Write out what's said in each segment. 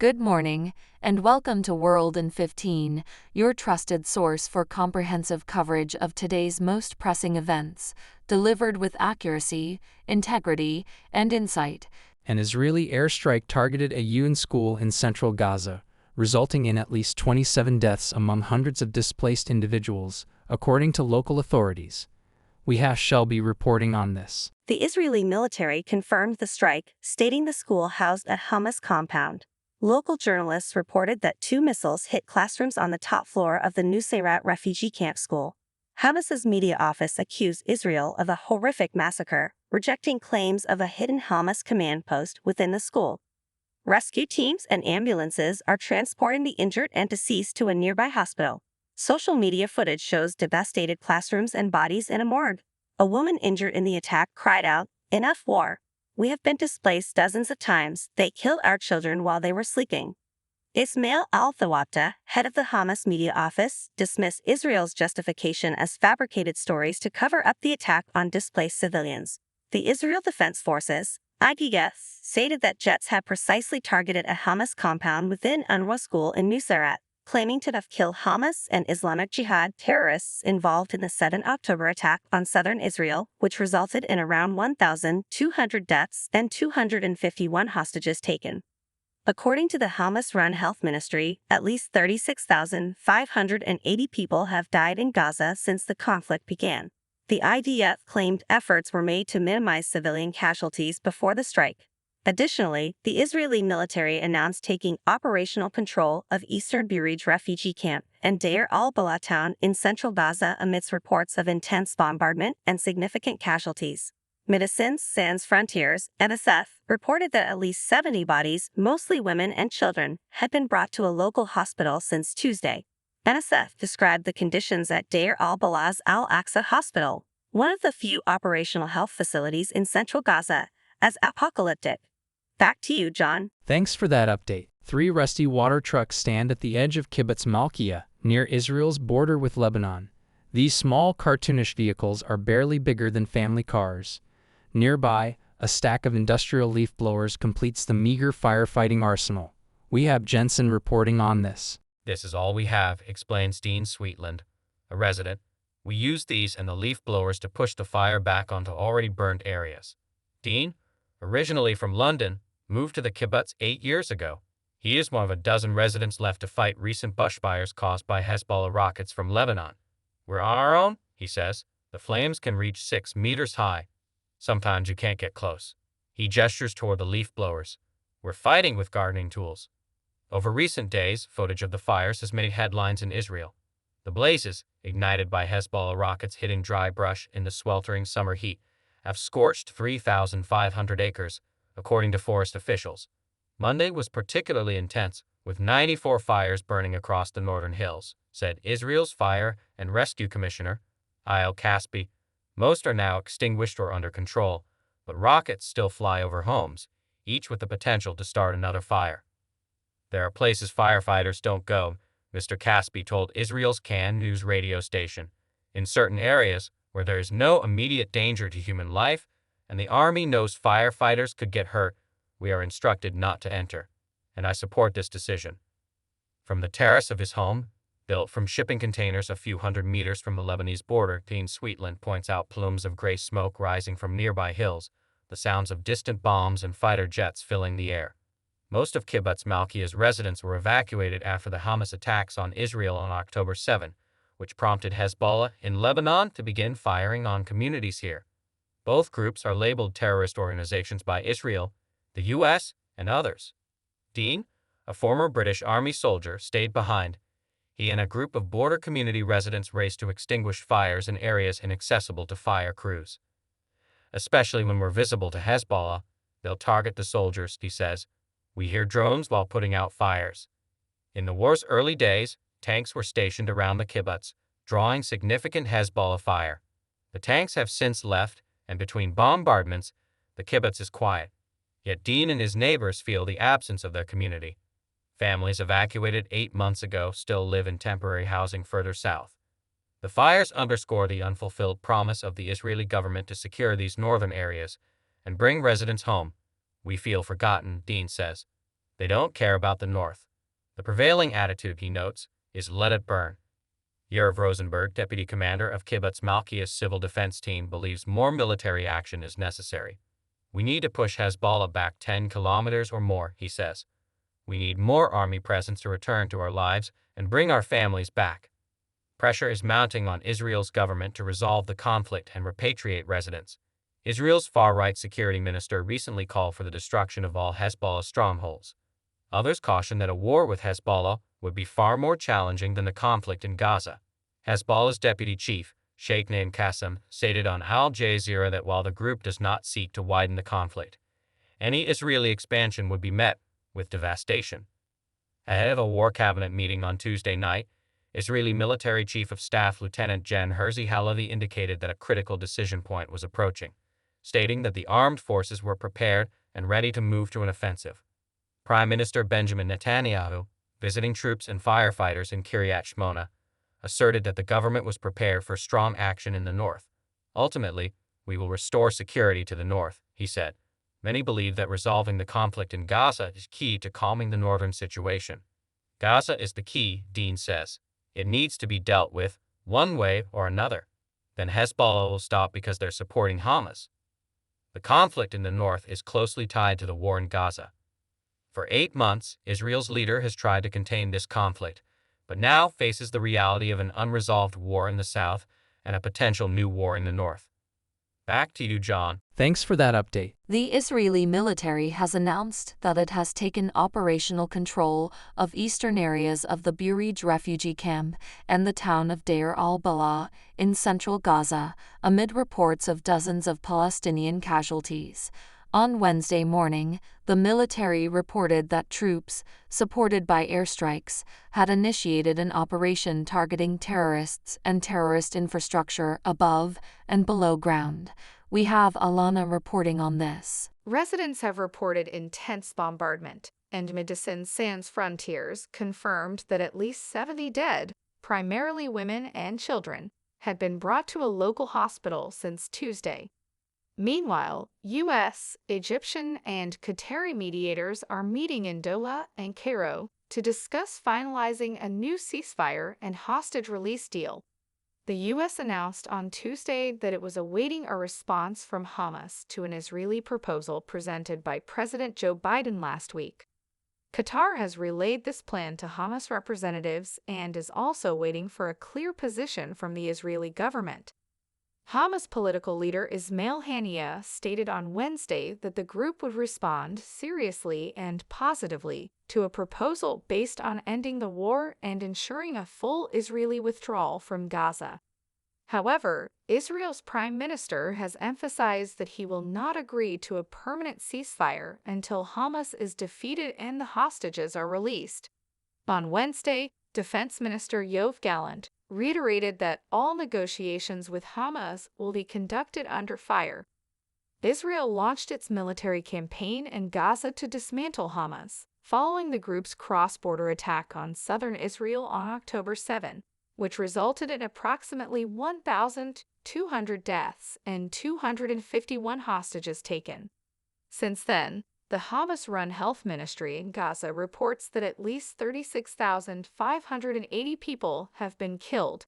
Good morning, and welcome to World in 15, your trusted source for comprehensive coverage of today's most pressing events, delivered with accuracy, integrity, and insight. An Israeli airstrike targeted a UN school in central Gaza, resulting in at least 27 deaths among hundreds of displaced individuals, according to local authorities. We shall be reporting on this. The Israeli military confirmed the strike, stating the school housed a Hamas compound. Local journalists reported that 2 missiles hit classrooms on the top floor of the Nuseirat refugee camp school. Hamas's media office accused Israel of a horrific massacre, rejecting claims of a hidden Hamas command post within the school. Rescue teams and ambulances are transporting the injured and deceased to a nearby hospital. Social media footage shows devastated classrooms and bodies in a morgue. A woman injured in the attack cried out, "Enough war. We have been displaced dozens of times. They killed our children while they were sleeping." Ismail al-Thawabta, head of the Hamas media office, dismissed Israel's justification as fabricated stories to cover up the attack on displaced civilians. The Israel Defense Forces, IDF, stated that jets had precisely targeted a Hamas compound within UNRWA school in Nuseirat, claiming to have killed Hamas and Islamic Jihad terrorists involved in the 7 October attack on southern Israel, which resulted in around 1,200 deaths and 251 hostages taken. According to the Hamas-run health ministry, at least 36,580 people have died in Gaza since the conflict began. The IDF claimed efforts were made to minimize civilian casualties before the strike. Additionally, the Israeli military announced taking operational control of eastern Burej refugee camp and Deir al-Balah town in central Gaza amidst reports of intense bombardment and significant casualties. Médecins Sans Frontières, MSF, reported that at least 70 bodies, mostly women and children, had been brought to a local hospital since Tuesday. MSF described the conditions at Deir al-Balah's Al-Aqsa Hospital, one of the few operational health facilities in central Gaza, as apocalyptic. Back to you, John. Thanks for that update. 3 rusty water trucks stand at the edge of Kibbutz Malkiah, near Israel's border with Lebanon. These small, cartoonish vehicles are barely bigger than family cars. Nearby, a stack of industrial leaf blowers completes the meager firefighting arsenal. We have Jensen reporting on this. "This is all we have," explains Dean Sweetland, a resident. "We use these and the leaf blowers to push the fire back onto already burnt areas." Dean, originally from London, moved to the kibbutz 8 years ago. He is one of a dozen residents left to fight recent bushfires caused by Hezbollah rockets from Lebanon. "We're on our own," he says. "The flames can reach 6 meters high. Sometimes you can't get close." He gestures toward the leaf blowers. "We're fighting with gardening tools." Over recent days, footage of the fires has made headlines in Israel. The blazes, ignited by Hezbollah rockets hitting dry brush in the sweltering summer heat, have scorched 3,500 acres, according to forest officials. Monday was particularly intense, with 94 fires burning across the northern hills, said Israel's Fire and Rescue Commissioner, Ayel Caspi. Most are now extinguished or under control, but rockets still fly over homes, each with the potential to start another fire. "There are places firefighters don't go," Mr. Caspi told Israel's Can News radio station. "In certain areas where there is no immediate danger to human life and the army knows firefighters could get hurt, we are instructed not to enter, and I support this decision." From the terrace of his home, built from shipping containers a few hundred meters from the Lebanese border, Dean Sweetland points out plumes of gray smoke rising from nearby hills, the sounds of distant bombs and fighter jets filling the air. Most of Kibbutz Malkiah's residents were evacuated after the Hamas attacks on Israel on October 7, which prompted Hezbollah in Lebanon to begin firing on communities here. Both groups are labeled terrorist organizations by Israel, the U.S., and others. Dean, a former British Army soldier, stayed behind. He and a group of border community residents raced to extinguish fires in areas inaccessible to fire crews. "Especially when we're visible to Hezbollah, they'll target the soldiers," he says. "We hear drones while putting out fires." In the war's early days, tanks were stationed around the kibbutz, drawing significant Hezbollah fire. The tanks have since left, and between bombardments, the kibbutz is quiet. Yet Dean and his neighbors feel the absence of their community. Families evacuated 8 months ago still live in temporary housing further south. The fires underscore the unfulfilled promise of the Israeli government to secure these northern areas and bring residents home. "We feel forgotten," Dean says. They don't care about the North. The prevailing attitude, he notes, is let it burn. Yoav Rosenberg, deputy commander of Kibbutz Malkiah's civil defense team, believes more military action is necessary. We need to push Hezbollah back 10 kilometers or more, he says. We need more army presence to return to our lives and bring our families back. Pressure is mounting on Israel's government to resolve the conflict and repatriate residents. Israel's far-right security minister recently called for the destruction of all Hezbollah strongholds. Others caution that a war with Hezbollah would be far more challenging than the conflict in Gaza. Hezbollah's deputy chief, Sheikh Naim Qassem, stated on Al Jazeera that while the group does not seek to widen the conflict, any Israeli expansion would be met with devastation. Ahead of a war cabinet meeting on Tuesday night, Israeli military chief of staff Lieutenant Gen Herzi Halevi indicated that a critical decision point was approaching, stating that the armed forces were prepared and ready to move to an offensive. Prime Minister Benjamin Netanyahu, visiting troops and firefighters in Kiryat Shmona, asserted that the government was prepared for strong action in the north. Ultimately, we will restore security to the north, he said. Many believe that resolving the conflict in Gaza is key to calming the northern situation. Gaza is the key, Dean says. It needs to be dealt with, one way or another. Then Hezbollah will stop because they're supporting Hamas. The conflict in the north is closely tied to the war in Gaza. For 8 months, Israel's leader has tried to contain this conflict, but now faces the reality of an unresolved war in the south and a potential new war in the north. Back to you, John. Thanks for that update. The Israeli military has announced that it has taken operational control of eastern areas of the Bureij refugee camp and the town of Deir al-Balah in central Gaza, amid reports of dozens of Palestinian casualties. On Wednesday morning, the military reported that troops, supported by airstrikes, had initiated an operation targeting terrorists and terrorist infrastructure above and below ground. We have Alana reporting on this. Residents have reported intense bombardment, and Médecins Sans Frontières confirmed that at least 70 dead, primarily women and children, had been brought to a local hospital since Tuesday. Meanwhile, U.S., Egyptian, and Qatari mediators are meeting in Doha and Cairo to discuss finalizing a new ceasefire and hostage release deal. The U.S. announced on Tuesday that it was awaiting a response from Hamas to an Israeli proposal presented by President Joe Biden last week. Qatar has relayed this plan to Hamas representatives and is also waiting for a clear position from the Israeli government. Hamas political leader Ismail Haniyeh stated on Wednesday that the group would respond seriously and positively to a proposal based on ending the war and ensuring a full Israeli withdrawal from Gaza. However, Israel's prime minister has emphasized that he will not agree to a permanent ceasefire until Hamas is defeated and the hostages are released. On Wednesday, Defense Minister Yoav Gallant reiterated that all negotiations with Hamas will be conducted under fire. Israel launched its military campaign in Gaza to dismantle Hamas, following the group's cross-border attack on southern Israel on October 7, which resulted in approximately 1,200 deaths and 251 hostages taken. Since then, the Hamas-run health ministry in Gaza reports that at least 36,580 people have been killed.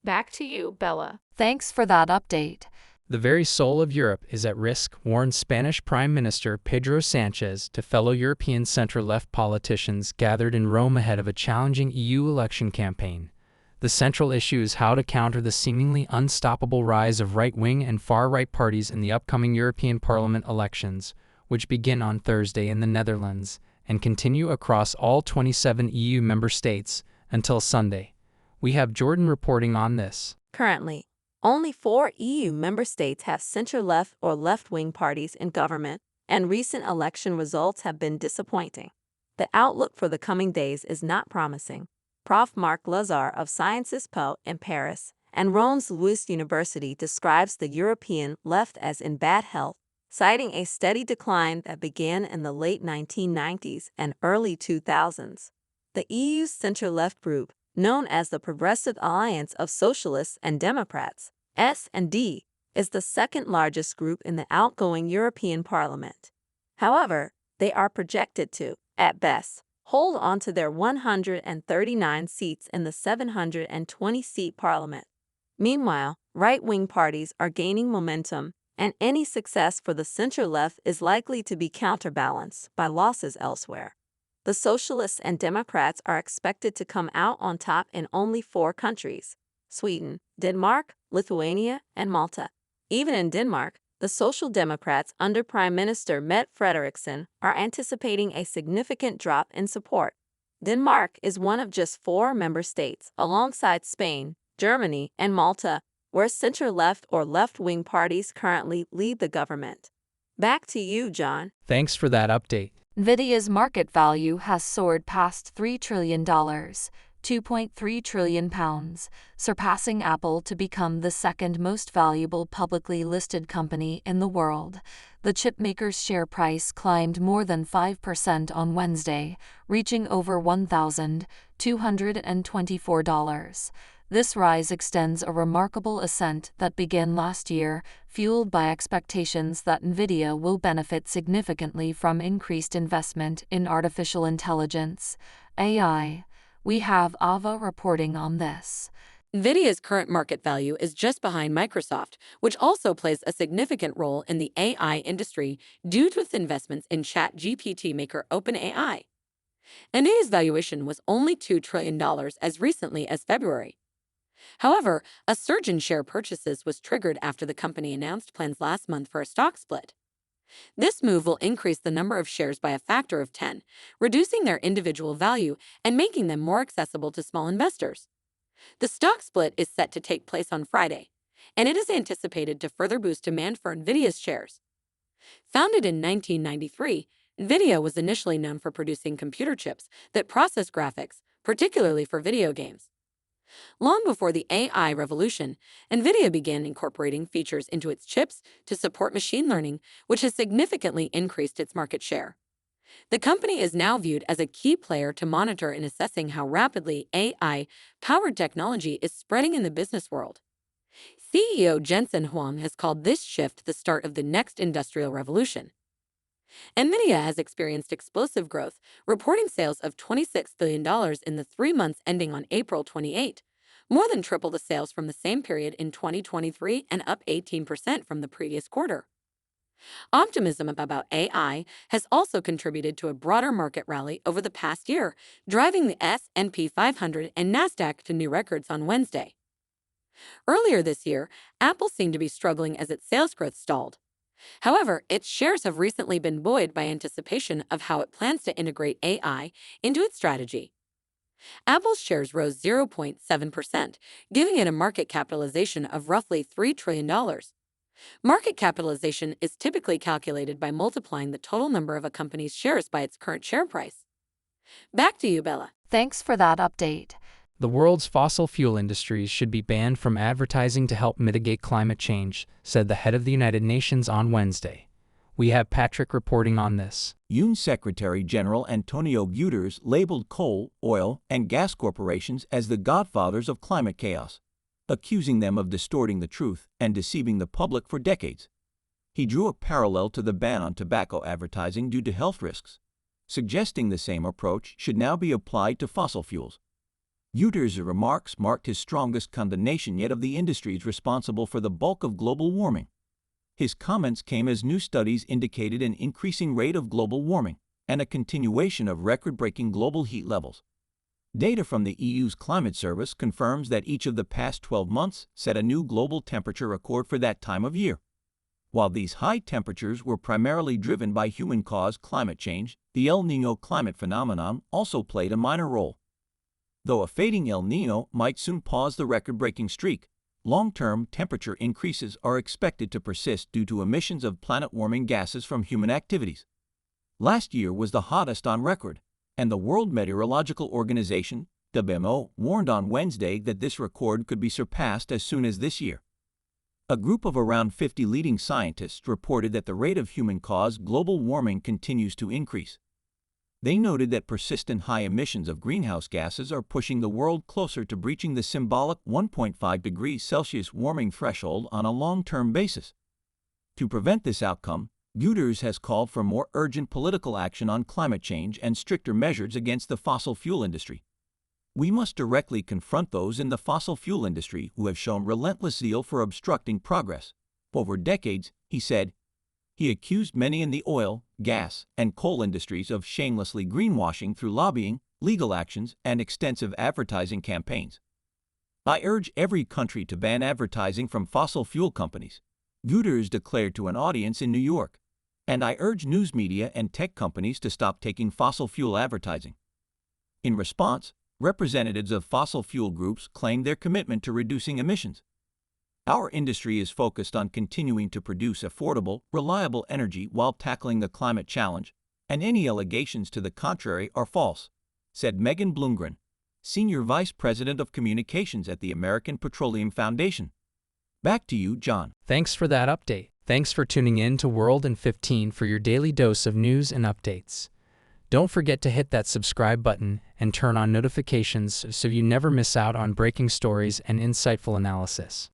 Back to you, Bella. Thanks for that update. The very soul of Europe is at risk, warned Spanish Prime Minister Pedro Sánchez to fellow European center-left politicians gathered in Rome ahead of a challenging EU election campaign. The central issue is how to counter the seemingly unstoppable rise of right-wing and far-right parties in the upcoming European Parliament elections, which begin on Thursday in the Netherlands and continue across all 27 EU member states until Sunday. We have Jordan reporting on this. Currently, only 4 EU member states have center-left or left-wing parties in government, and recent election results have been disappointing. The outlook for the coming days is not promising. Prof. Marc Lazare of Sciences Po in Paris and Rennes Louis University describes the European left as in bad health, citing a steady decline that began in the late 1990s and early 2000s. The EU's center-left group, known as the Progressive Alliance of Socialists and Democrats, S&D, is the second largest group in the outgoing European Parliament. However, they are projected to at best, hold on to their 139 seats in the 720-seat parliament. Meanwhile, right-wing parties are gaining momentum, and any success for the center-left is likely to be counterbalanced by losses elsewhere. The Socialists and Democrats are expected to come out on top in only 4 countries: Sweden, Denmark, Lithuania, and Malta. Even in Denmark, the Social Democrats under Prime Minister Mette Frederiksen are anticipating a significant drop in support. Denmark is one of just 4 member states, alongside Spain, Germany, and Malta, where center-left or left-wing parties currently lead the government. Back to you, John. Thanks for that update. NVIDIA's market value has soared past $3 trillion, £2.3 trillion, surpassing Apple to become the second most valuable publicly listed company in the world. The chipmaker's share price climbed more than 5% on Wednesday, reaching over $1,224. This rise extends a remarkable ascent that began last year, fueled by expectations that NVIDIA will benefit significantly from increased investment in artificial intelligence, AI. We have Ava reporting on this. NVIDIA's current market value is just behind Microsoft, which also plays a significant role in the AI industry due to its investments in ChatGPT maker OpenAI. NVIDIA's valuation was only $2 trillion as recently as February. However, a surge in share purchases was triggered after the company announced plans last month for a stock split. This move will increase the number of shares by a factor of 10, reducing their individual value and making them more accessible to small investors. The stock split is set to take place on Friday, and it is anticipated to further boost demand for NVIDIA's shares. Founded in 1993, NVIDIA was initially known for producing computer chips that process graphics, particularly for video games. Long before the AI revolution, NVIDIA began incorporating features into its chips to support machine learning, which has significantly increased its market share. The company is now viewed as a key player to monitor in assessing how rapidly AI-powered technology is spreading in the business world. CEO Jensen Huang has called this shift the start of the next industrial revolution. NVIDIA has experienced explosive growth, reporting sales of $26 billion in the 3 months ending on April 28, more than triple the sales from the same period in 2023 and up 18% from the previous quarter. Optimism about AI has also contributed to a broader market rally over the past year, driving the S&P 500 and Nasdaq to new records on Wednesday. Earlier this year, Apple seemed to be struggling as its sales growth stalled. However, its shares have recently been buoyed by anticipation of how it plans to integrate AI into its strategy. Apple's shares rose 0.7%, giving it a market capitalization of roughly $3 trillion. Market capitalization is typically calculated by multiplying the total number of a company's shares by its current share price. Back to you, Bella. Thanks for that update. The world's fossil fuel industries should be banned from advertising to help mitigate climate change, said the head of the United Nations on Wednesday. We have Patrick reporting on this. UN Secretary General Antonio Guterres labeled coal, oil, and gas corporations as the godfathers of climate chaos, accusing them of distorting the truth and deceiving the public for decades. He drew a parallel to the ban on tobacco advertising due to health risks, suggesting the same approach should now be applied to fossil fuels. Guterres' remarks marked his strongest condemnation yet of the industries responsible for the bulk of global warming. His comments came as new studies indicated an increasing rate of global warming and a continuation of record-breaking global heat levels. Data from the EU's Climate Service confirms that each of the past 12 months set a new global temperature record for that time of year. While these high temperatures were primarily driven by human-caused climate change, the El Niño climate phenomenon also played a minor role. Though a fading El Niño might soon pause the record-breaking streak, long-term temperature increases are expected to persist due to emissions of planet-warming gases from human activities. Last year was the hottest on record, and the World Meteorological Organization, WMO, warned on Wednesday that this record could be surpassed as soon as this year. A group of around 50 leading scientists reported that the rate of human-caused global warming continues to increase. They noted that persistent high emissions of greenhouse gases are pushing the world closer to breaching the symbolic 1.5 degrees Celsius warming threshold on a long-term basis. To prevent this outcome, Reuters has called for more urgent political action on climate change and stricter measures against the fossil fuel industry. We must directly confront those in the fossil fuel industry who have shown relentless zeal for obstructing progress. Over decades, he said. He accused many in the oil, gas, and coal industries of shamelessly greenwashing through lobbying, legal actions, and extensive advertising campaigns. I urge every country to ban advertising from fossil fuel companies, Reuters declared to an audience in New York. And I urge news media and tech companies to stop taking fossil fuel advertising. In response, representatives of fossil fuel groups claimed their commitment to reducing emissions. Our industry is focused on continuing to produce affordable, reliable energy while tackling the climate challenge, and any allegations to the contrary are false, said Megan Blumgren, Senior Vice President of Communications at the American Petroleum Foundation. Back to you, John. Thanks for that update. Thanks for tuning in to World in 15 for your daily dose of news and updates. Don't forget to hit that subscribe button and turn on notifications so you never miss out on breaking stories and insightful analysis.